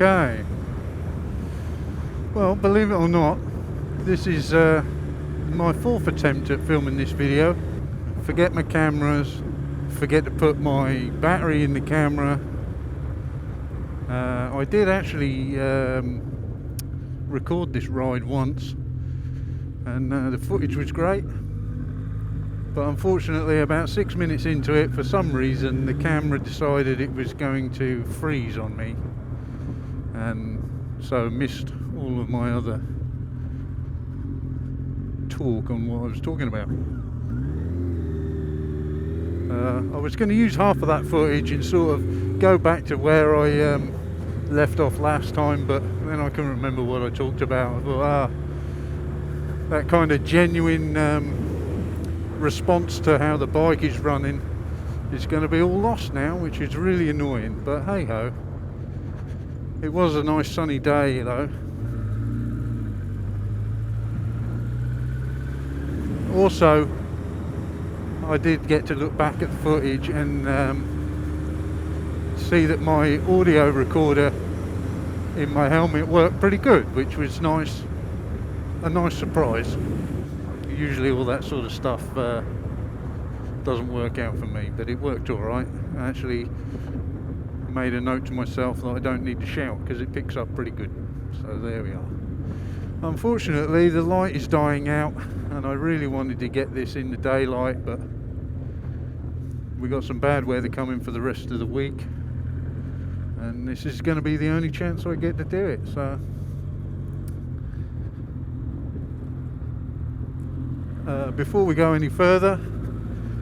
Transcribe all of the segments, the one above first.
Okay. Well, believe it or not, this is my fourth attempt at filming this video. Forget my cameras, forget to put my battery in the camera. I did actually record this ride once, and the footage was great, but unfortunately about 6 minutes into it, for some reason the camera decided it was going to freeze on me, and so missed all of my other talk on what I was talking about. I was going to use half of that footage and sort of go back to where I left off last time, but then I couldn't remember what I talked about. I thought, that kind of genuine response to how the bike is running is going to be all lost now, which is really annoying, but hey ho. It was a nice sunny day though. Also, I did get to look back at the footage and see that my audio recorder in my helmet worked pretty good, which was nice. A nice surprise. Usually all that sort of stuff doesn't work out for me, but it worked alright. I actually made a note to myself that I don't need to shout because it picks up pretty good. So there we are. Unfortunately the light is dying out, and I really wanted to get this in the daylight, but we got some bad weather coming for the rest of the week, and this is going to be the only chance I get to do it. So before we go any further,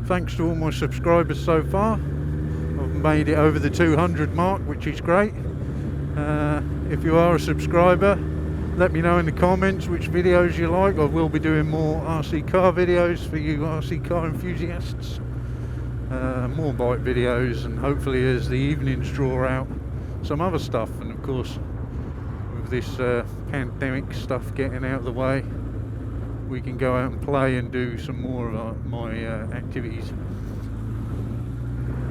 thanks to all my subscribers so far. I've made it over the 200 mark, which is great. If you are a subscriber, let me know in the comments which videos you like. I will be doing more RC car videos for you RC car enthusiasts. More bike videos, and hopefully as the evenings draw out, some other stuff. And of course, with this pandemic stuff getting out of the way, we can go out and play and do some more of my activities.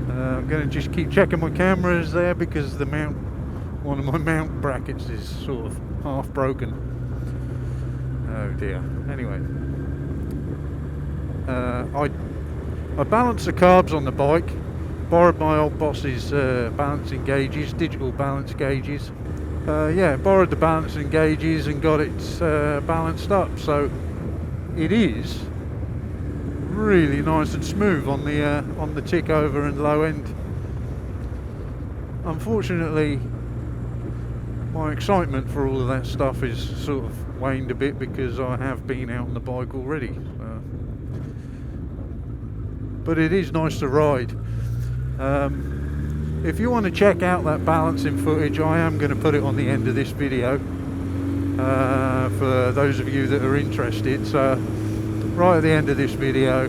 I'm going to just keep checking my cameras there because the one of my mount brackets is sort of half broken. Oh dear. Anyway, I balance the carbs on the bike. Borrowed my old boss's balancing gauges, digital balance gauges. Borrowed the balancing gauges and got it balanced up, so it is really nice and smooth on the tick over and low end. Unfortunately, my excitement for all of that stuff is sort of waned a bit because I have been out on the bike already. But it is nice to ride. If you want to check out that balancing footage, I am going to put it on the end of this video for those of you that are interested. So right at the end of this video,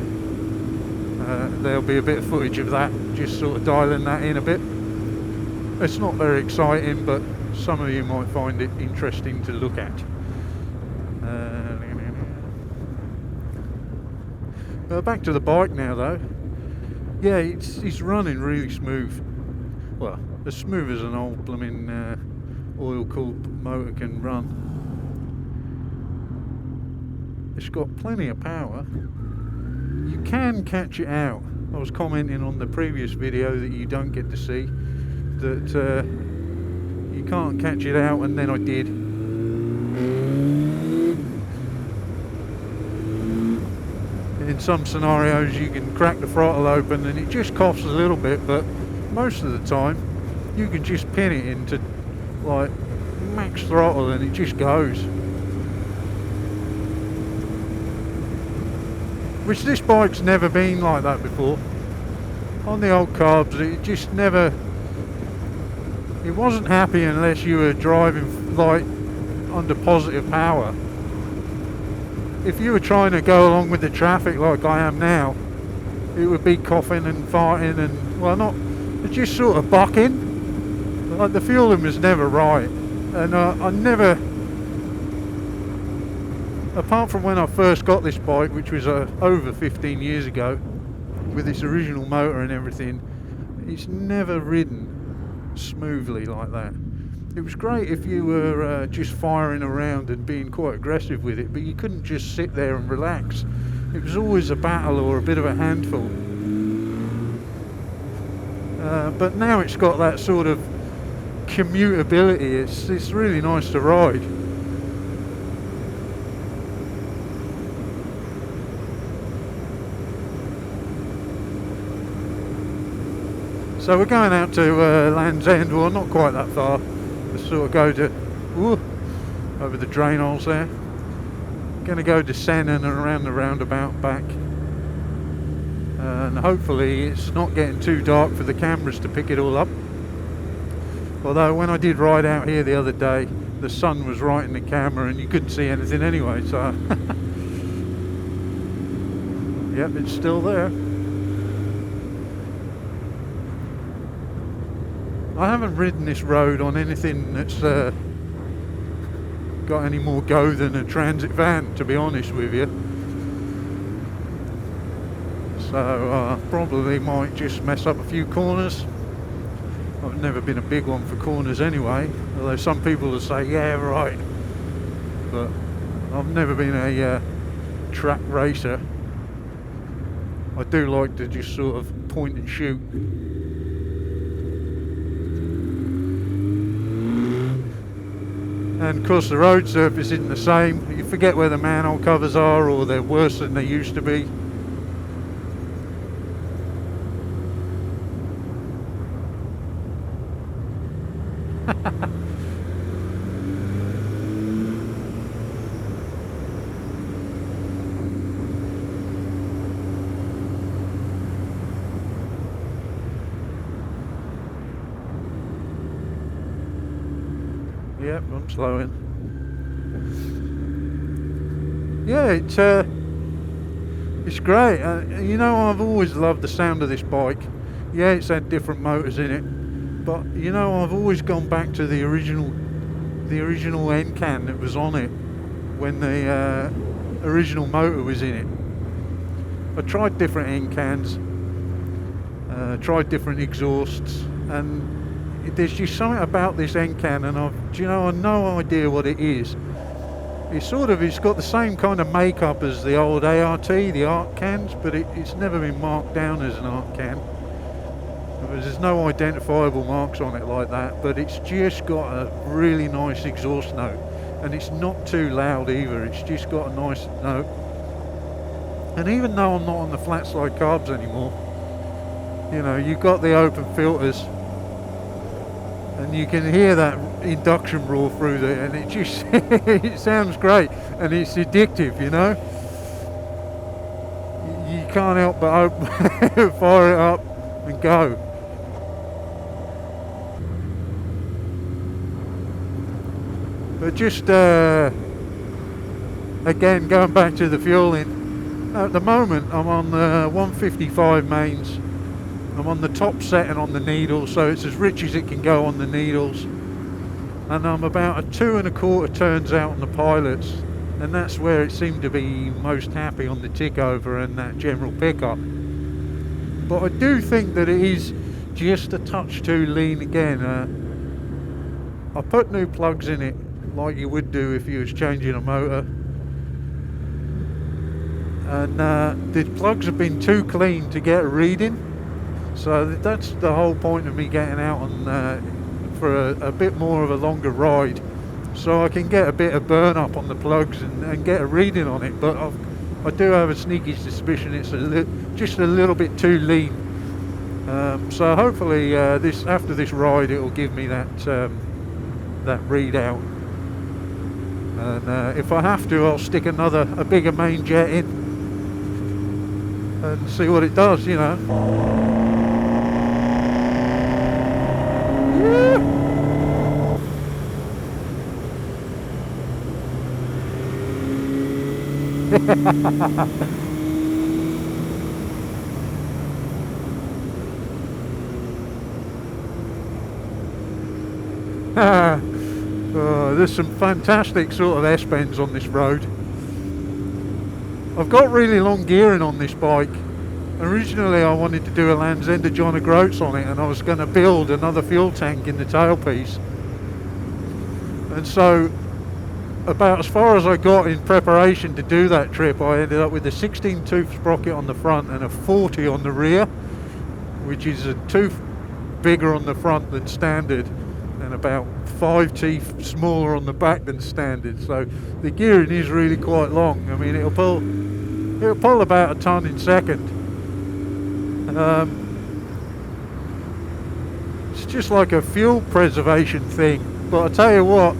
there'll be a bit of footage of that, just sort of dialing that in a bit. It's not very exciting, but some of you might find it interesting to look at. Back to the bike now though. Yeah, it's running really smooth. Well, as smooth as an old blooming oil-cooled motor can run. It's got plenty of power. You can catch it out. I was commenting on the previous video that you don't get to see that you can't catch it out, and then I did. In some scenarios you can crack the throttle open and it just coughs a little bit, but most of the time you can just pin it into like max throttle and it just goes. Which this bike's never been like that before. On the old carbs it just never, it wasn't happy unless you were driving like under positive power. If you were trying to go along with the traffic like I am now, it would be coughing and farting and, well, not, it's just sort of bucking. Like the fueling was never right. And I never, apart from when I first got this bike, which was over 15 years ago, with its original motor and everything, it's never ridden smoothly like that. It was great if you were just firing around and being quite aggressive with it, but you couldn't just sit there and relax. It was always a battle or a bit of a handful. But now it's got that sort of commutability. It's really nice to ride. So we're going out to Land's End, well not quite that far. Let's sort of go to, over the drain holes there. Going to go to Sennen and around the roundabout back. And hopefully it's not getting too dark for the cameras to pick it all up. Although when I did ride out here the other day, the sun was right in the camera and you couldn't see anything anyway, so... Yep, it's still there. I haven't ridden this road on anything that's got any more go than a transit van, to be honest with you. So probably might just mess up a few corners. I've never been a big one for corners anyway, although some people will say, yeah, right. But I've never been a track racer. I do like to just sort of point and shoot. And of course the road surface isn't the same. You forget where the manhole covers are, or they're worse than they used to be. Yep, I'm slowing. Yeah, it's great. You know, I've always loved the sound of this bike. Yeah, it's had different motors in it, but you know, I've always gone back to the original end can that was on it when the original motor was in it. I tried different end cans, tried different exhausts, and there's just something about this end can, and I've no idea what it is. It's got the same kind of makeup as the old ART, the ART cans, but it's never been marked down as an ART can. There's no identifiable marks on it like that, but it's just got a really nice exhaust note, and it's not too loud either. It's just got a nice note. And even though I'm not on the flat slide carbs anymore, you know, you've got the open filters, and you can hear that induction roar through there, and it just it sounds great, and it's addictive, you know. You can't help but fire it up and go. But just again, going back to the fueling, at the moment I'm on the 155 mains. I'm on the top setting on the needles, so it's as rich as it can go on the needles, and I'm about a 2 1/4 turns out on the pilots, and that's where it seemed to be most happy on the tick over and that general pickup. But I do think that it is just a touch too lean again. I put new plugs in it like you would do if you was changing a motor, and the plugs have been too clean to get a reading. So that's the whole point of me getting out on for a bit more of a longer ride, so I can get a bit of burn up on the plugs and get a reading on it. But I do have a sneaky suspicion it's just a little bit too lean. So hopefully after this ride it will give me that readout. And if I have to, I'll stick a bigger main jet in and see what it does, you know. There's some fantastic sort of S-bends on this road. I've got really long gearing on this bike. Originally I wanted to do a Land's End of John O'Groats on it, and I was going to build another fuel tank in the tailpiece. And so about as far as I got in preparation to do that trip, I ended up with a 16 tooth sprocket on the front and a 40 on the rear, which is a tooth bigger on the front than standard and about 5 teeth smaller on the back than standard. So the gearing is really quite long. I mean, it'll pull about a ton in second. It's just like a fuel preservation thing. But I tell you what,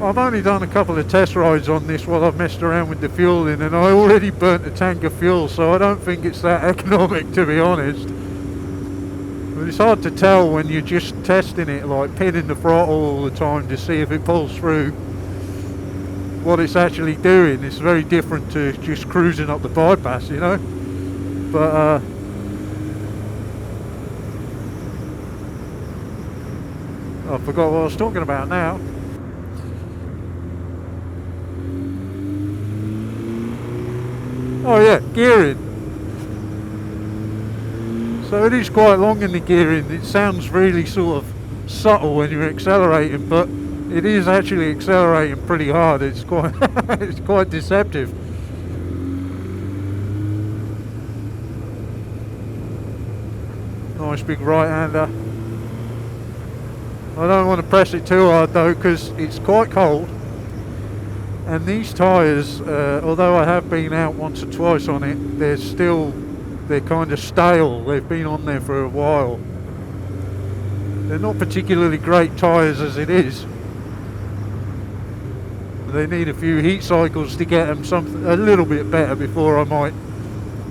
I've only done a couple of test rides on this while I've messed around with the fueling, and I already burnt a tank of fuel, so I don't think it's that economic, to be honest. But it's hard to tell when you're just testing it, like pinning the throttle all the time to see if it pulls through, what it's actually doing. It's very different to just cruising up the bypass, you know. But I forgot what I was talking about now. Oh yeah, gearing. So it is quite long in the gearing. It sounds really sort of subtle when you're accelerating, but it is actually accelerating pretty hard. It's quite it's quite deceptive. Nice big right-hander. I don't want to press it too hard though, because it's quite cold. And these tyres, although I have been out once or twice on it, they're kind of stale. They've been on there for a while. They're not particularly great tyres as it is. They need a few heat cycles to get them something a little bit better before I might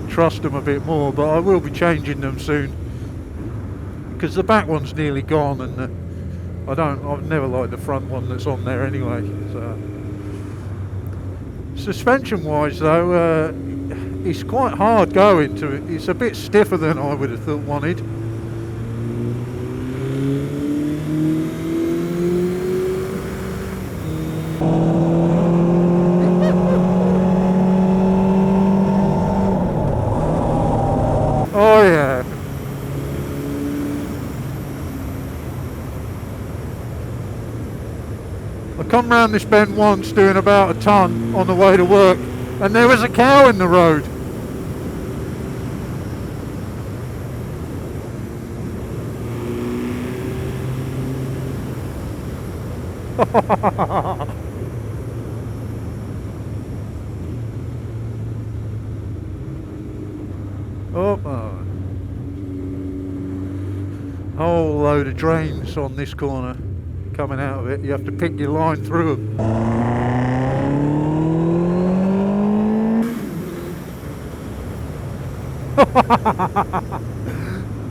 trust them a bit more. But I will be changing them soon, because the back one's nearly gone, and I've never liked the front one that's on there anyway. So. Suspension wise though, it's quite hard going to it. It's a bit stiffer than I would have wanted. Oh yeah. I come round this bend once doing about a ton on the way to work, and there was a cow in the road. Oh, whole load of drains on this corner coming out of it. You have to pick your line through them.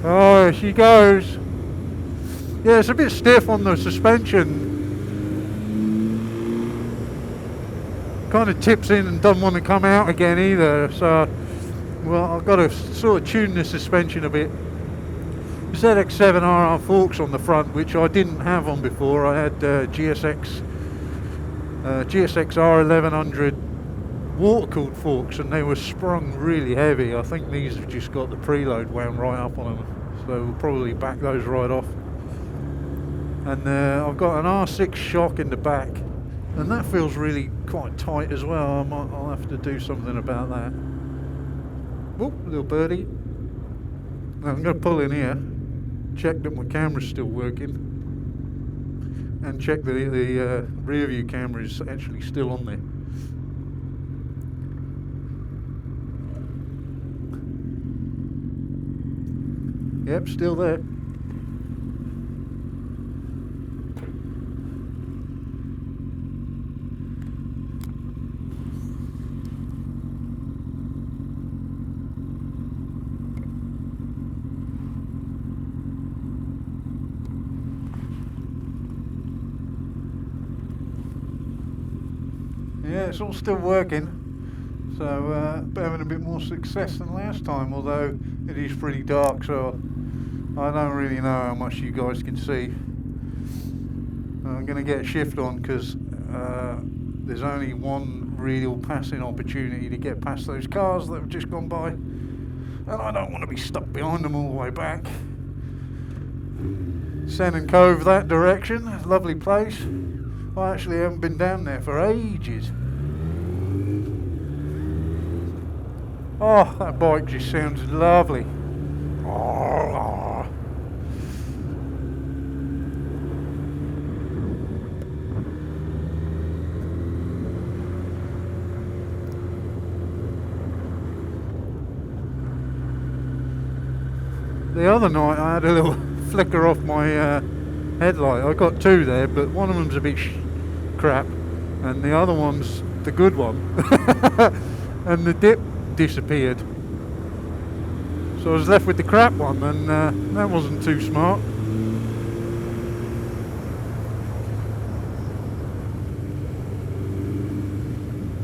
Oh, here she goes. Yeah, it's a bit stiff on the suspension. Kind of tips in and doesn't want to come out again either. So, well, I've got to sort of tune the suspension a bit. Gsxr RR forks on the front, which I didn't have on before. I had Gsxr 1100 water-cooled forks, and they were sprung really heavy. I think these have just got the preload wound right up on them, so we'll probably back those right off. And I've got an R6 shock in the back, and that feels really quite tight as well. I'll have to do something about that. Oh, little birdie. Now I'm going to pull in here, check that my camera's still working, and check that the rear view camera is actually still on there. Yep, still there. Yeah, it's all still working, so having a bit more success than last time, although it is pretty dark, so I don't really know how much you guys can see. I'm going to get a shift on, because there's only one real passing opportunity to get past those cars that have just gone by, and I don't want to be stuck behind them all the way back. Sennen Cove that direction, lovely place. I actually haven't been down there for ages. Oh, that bike just sounds lovely. Oh. The other night I had a little flicker off my headlight. I got two there, but one of them's a bit crap, and the other one's the good one. And the dip disappeared. So I was left with the crap one, and that wasn't too smart.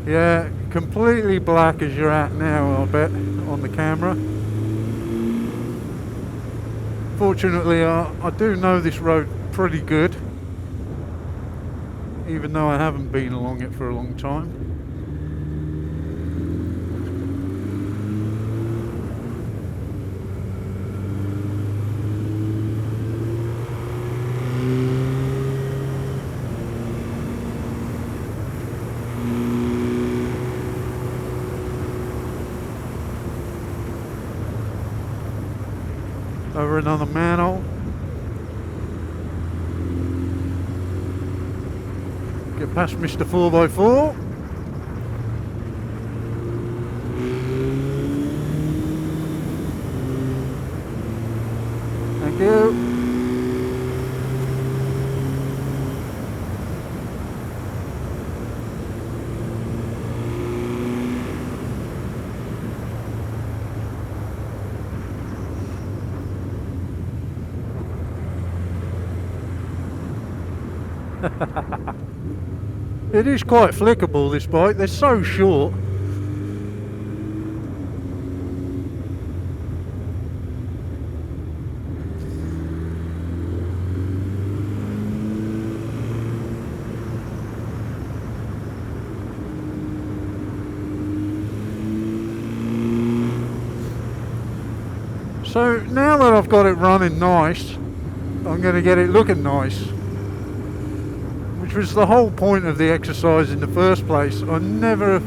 Yeah, completely black as you're at now, I bet, on the camera. Fortunately, I do know this road pretty good, even though I haven't been along it for a long time. Over another manhole. Get past Mr. 4x4. Thank you. It is quite flickable, this bike. They're so short. So now that I've got it running nice, I'm going to get it looking nice, which was the whole point of the exercise in the first place. I never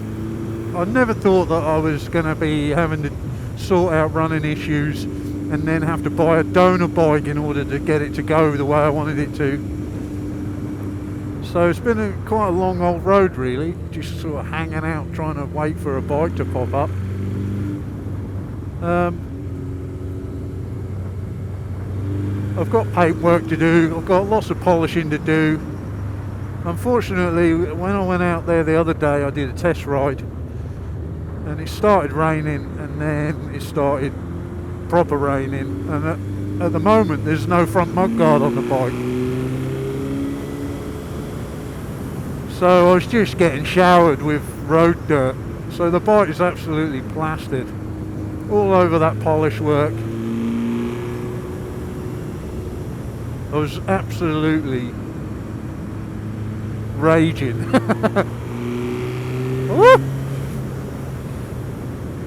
thought that I was going to be having to sort out running issues and then have to buy a donor bike in order to get it to go the way I wanted it to. So it's been quite a long old road, really, just sort of hanging out trying to wait for a bike to pop up. I've got paintwork to do, I've got lots of polishing to do. Unfortunately, when I went out there the other day, I did a test ride and it started raining, and then it started proper raining, and at the moment there's no front mudguard on the bike. So I was just getting showered with road dirt, so the bike is absolutely plastered all over that polish work. I was absolutely raging.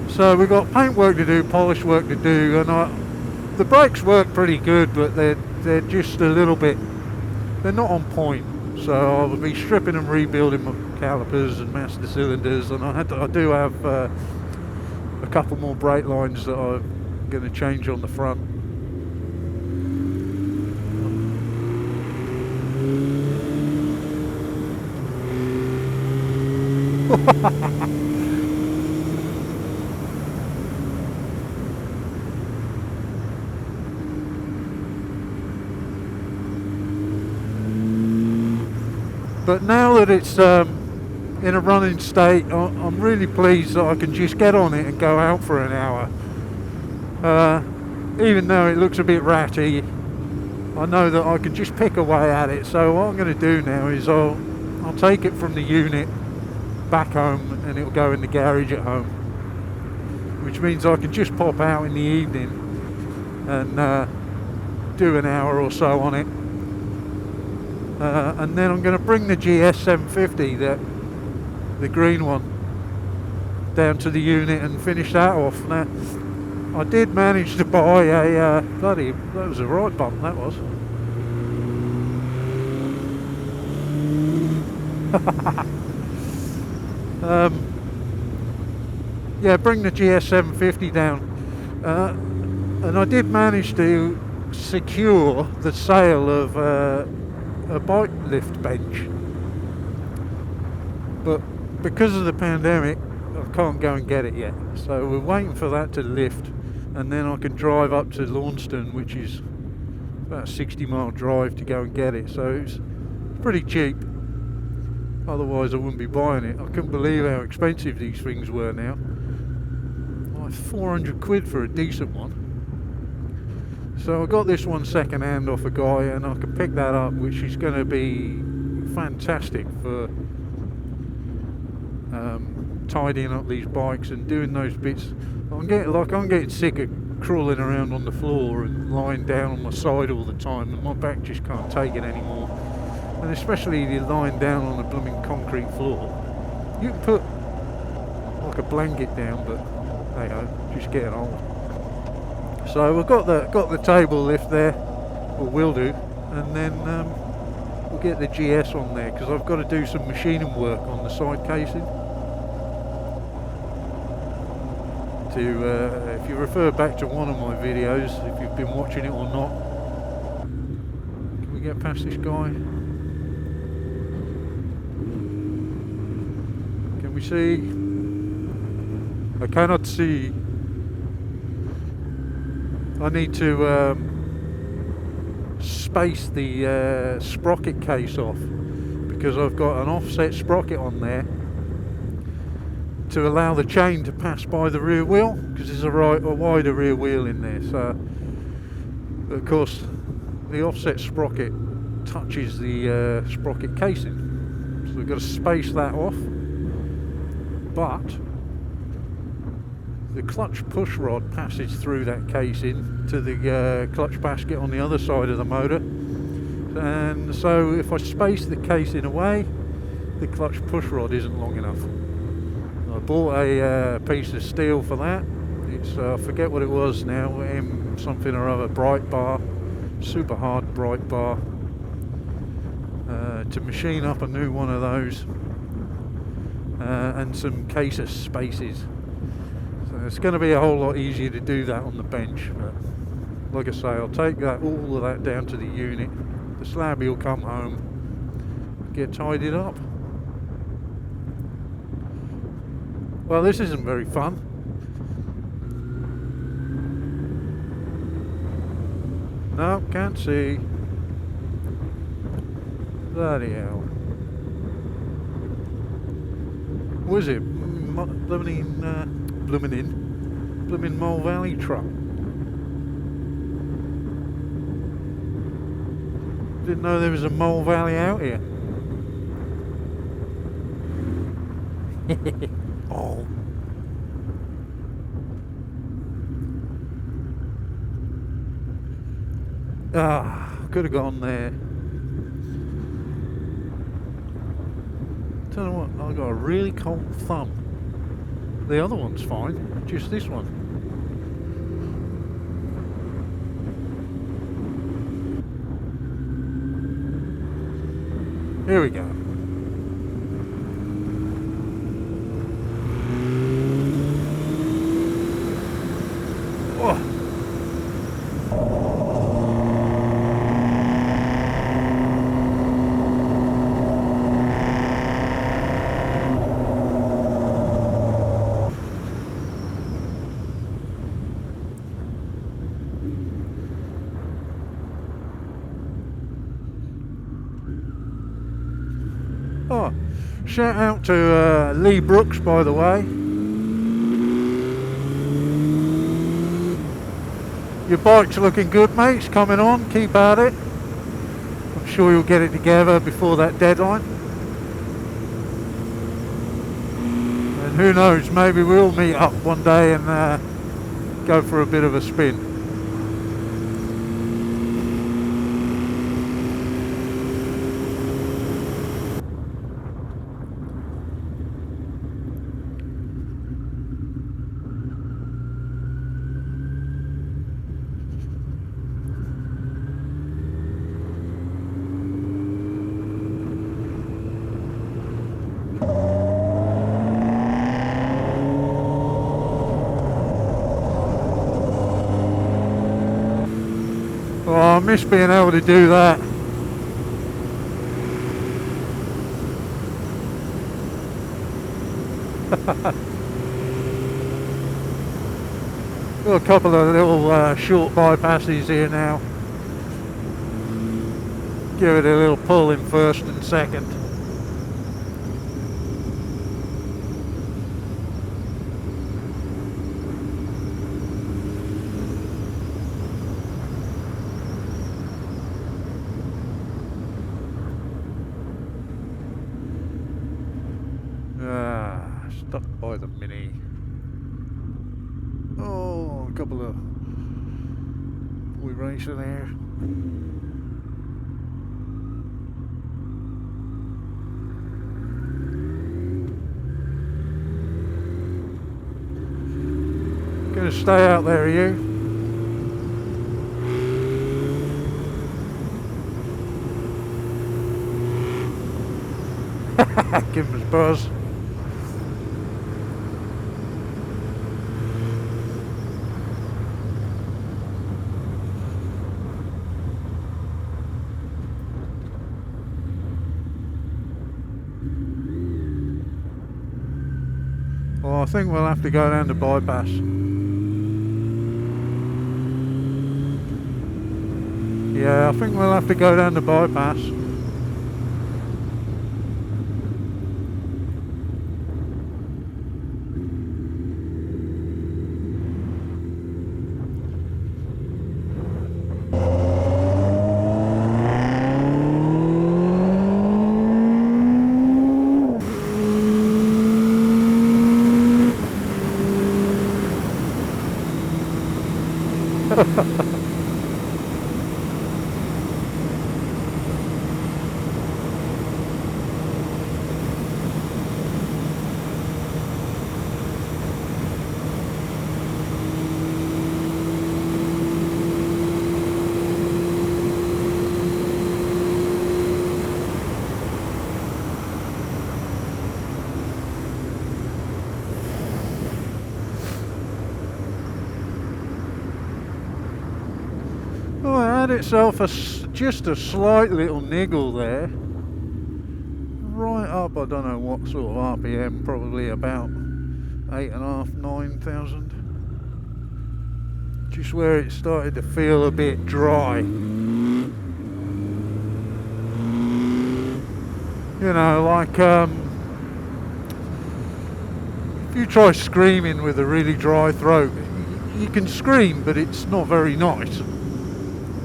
So we've got paint work to do, polish work to do, and the brakes work pretty good, but they're just a little bit, they're not on point. So I'll be stripping and rebuilding my calipers and master cylinders, and I do have a couple more brake lines that I'm going to change on the front. But now that it's in a running state, I'm really pleased that I can just get on it and go out for an hour. Even though it looks a bit ratty, I know that I can just pick away at it. So what I'm going to do now is I'll take it from the unit back home, and it'll go in the garage at home, which means I can just pop out in the evening and do an hour or so on it, and then I'm going to bring the Gsxr 750, the green one, down to the unit and finish that off. Now I did manage to buy a that was a right bump, that was. Yeah, bring the GS 750 down. And I did manage to secure the sale of a bike lift bench, but because of the pandemic I can't go and get it yet, so we're waiting for that to lift, and then I can drive up to Launceston, which is about a 60-mile drive, to go and get it. So it's pretty cheap, otherwise I wouldn't be buying it. I couldn't believe how expensive these things were now. Like 400 quid for a decent one. So I got this one second hand off a guy, and I can pick that up, which is going to be fantastic for tidying up these bikes and doing those bits. I'm getting sick of crawling around on the floor and lying down on my side all the time, and my back just can't take it anymore. And especially if you're lying down on a blooming concrete floor. You can put like a blanket down, but hey ho, just getting old. So we've got the table lift there, or will do, and then we'll get the GS on there, because I've got to do some machining work on the side casing. If you refer back to one of my videos, if you've been watching it or not. Can we get past this guy? Can we see? I cannot see. I need to space the sprocket case off, because I've got an offset sprocket on there to allow the chain to pass by the rear wheel, because there's a wider rear wheel in there. So of course the offset sprocket touches the sprocket casing, so we've got to space that off. But the clutch push rod passes through that casing to the clutch basket on the other side of the motor, and so if I space the casing away, the clutch push rod isn't long enough. I bought a piece of steel for that. It's I forget what it was now, M something or other, bright bar, super hard bright bar, to machine up a new one of those, and some Gsxr spaces. So it's going to be a whole lot easier to do that on the bench. But like I say, I'll take all of that down to the unit. The slabby will come home, get tidied up. Well, this isn't very fun. No, can't see. Bloody hell. What is it? Blooming Mole Valley truck. Didn't know there was a Mole Valley out here. Oh. Could have gone there. Tell you what, I've got a really cold thumb. The other one's fine, just this one. Here we go. Oh, shout out to Lee Brooks, by the way. Your bike's looking good, mate. It's coming on. Keep at it. I'm sure you'll get it together before that deadline. And who knows, maybe we'll meet up one day and go for a bit of a spin. miss being able to do that. Got a couple of little short bypasses here now. Give it a little pull in first and second. Stuck by the Mini. Oh, a couple of boy racing there. Gonna stay out there, are you? Give him his buzz. Well, I think we'll have to go down the bypass. Yeah, I think we'll have to go down the bypass. Itself just a slight little niggle there, right up, I don't know what sort of RPM, probably about 8.5, 9,000, just where it started to feel a bit dry. You know, like if you try screaming with a really dry throat, you can scream, but it's not very nice.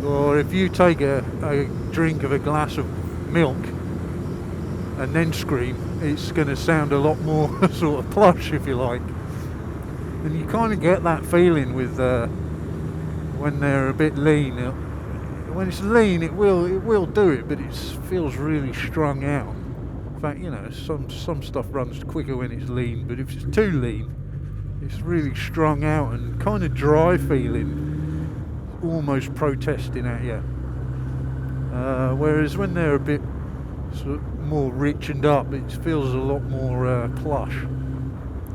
Or if you take a drink of a glass of milk and then scream, it's going to sound a lot more sort of plush, if you like. And you kind of get that feeling with when they're a bit lean. When it's lean, it will do it, but it feels really strung out. In fact, you know, some stuff runs quicker when it's lean, but if it's too lean, it's really strung out and kind of dry feeling. Almost protesting at you, whereas when they're a bit sort of more richened up, it feels a lot more plush,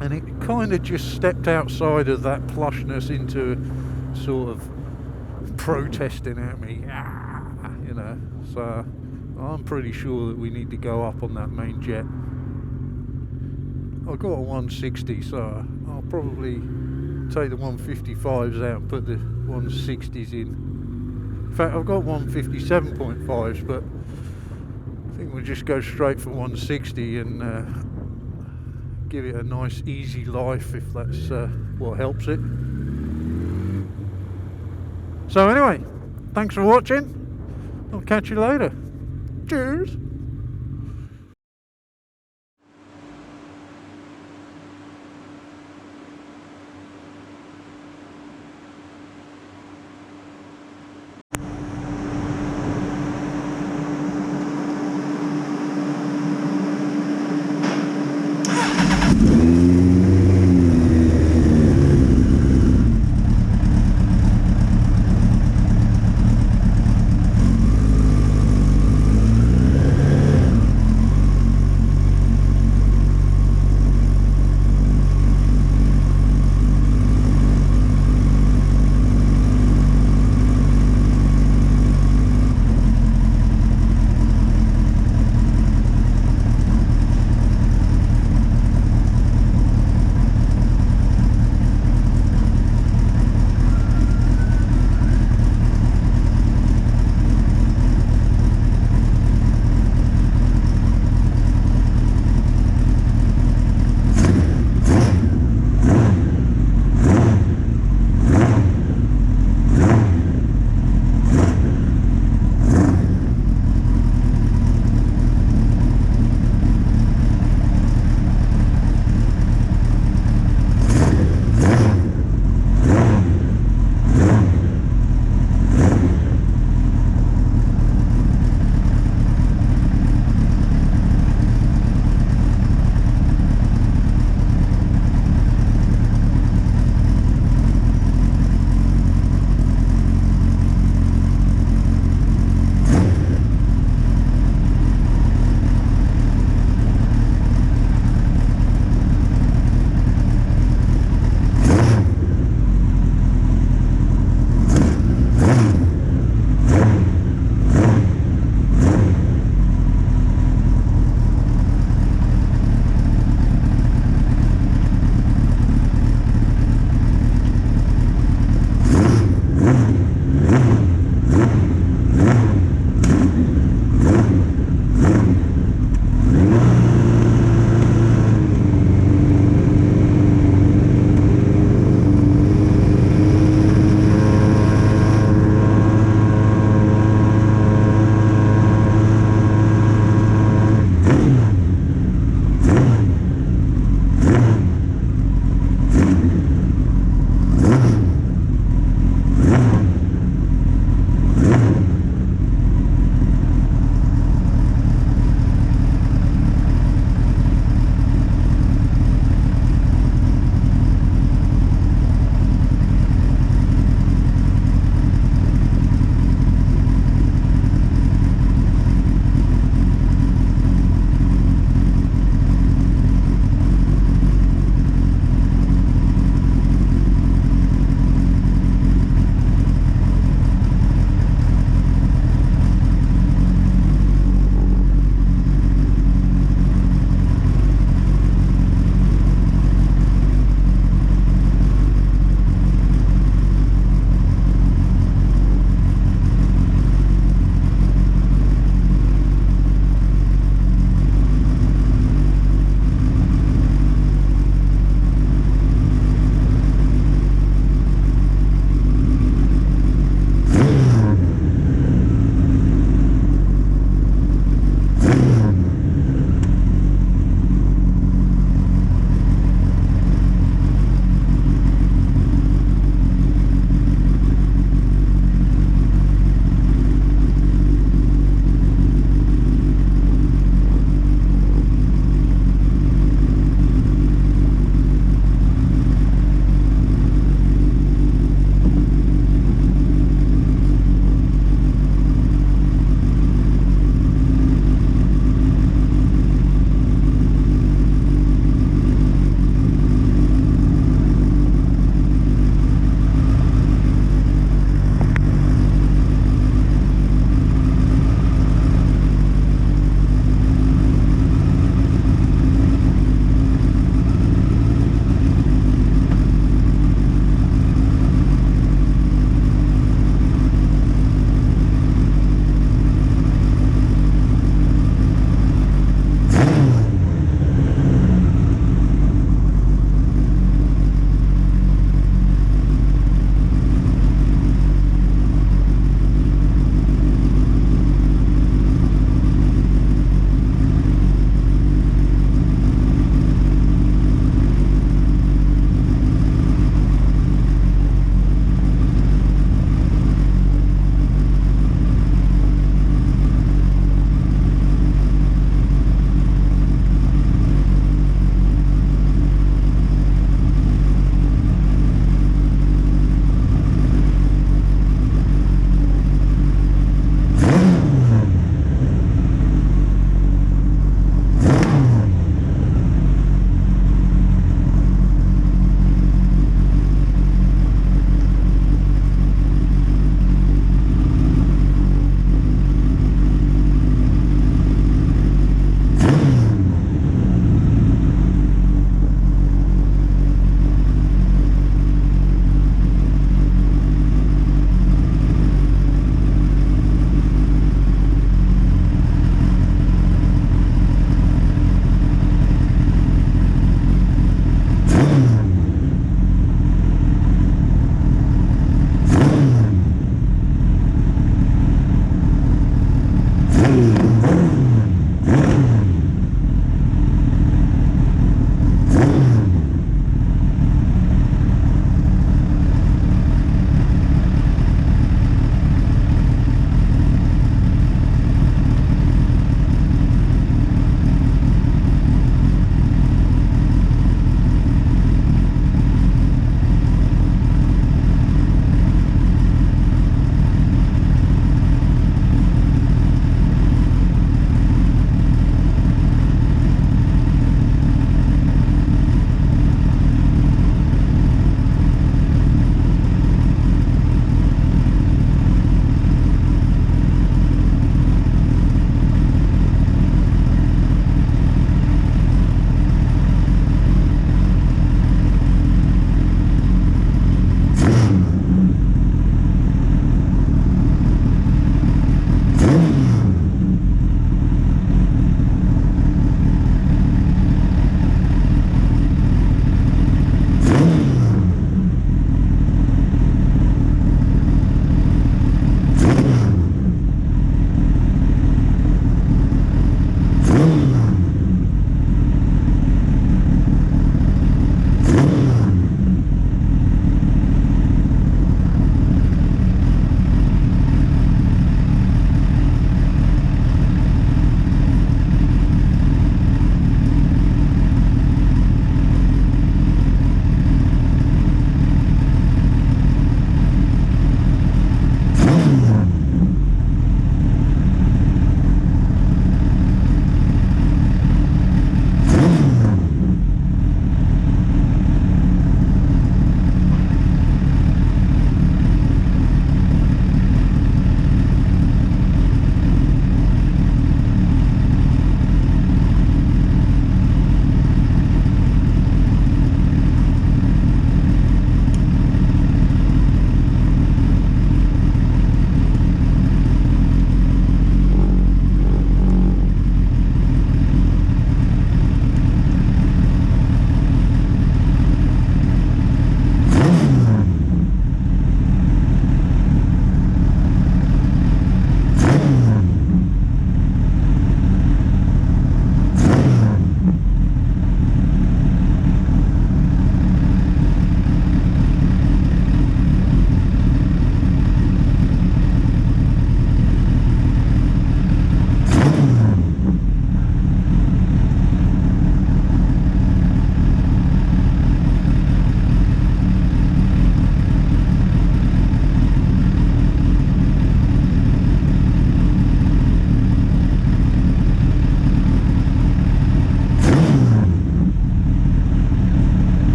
and it kind of just stepped outside of that plushness into sort of protesting at me, you know. So I'm pretty sure that we need to go up on that main jet. I've got a 160, so I'll probably take the 155s out and put the 160s in. In fact, I've got 157.5s, but I think we'll just go straight for 160 and give it a nice easy life, if that's what helps it. So anyway, thanks for watching. I'll catch you later. Cheers.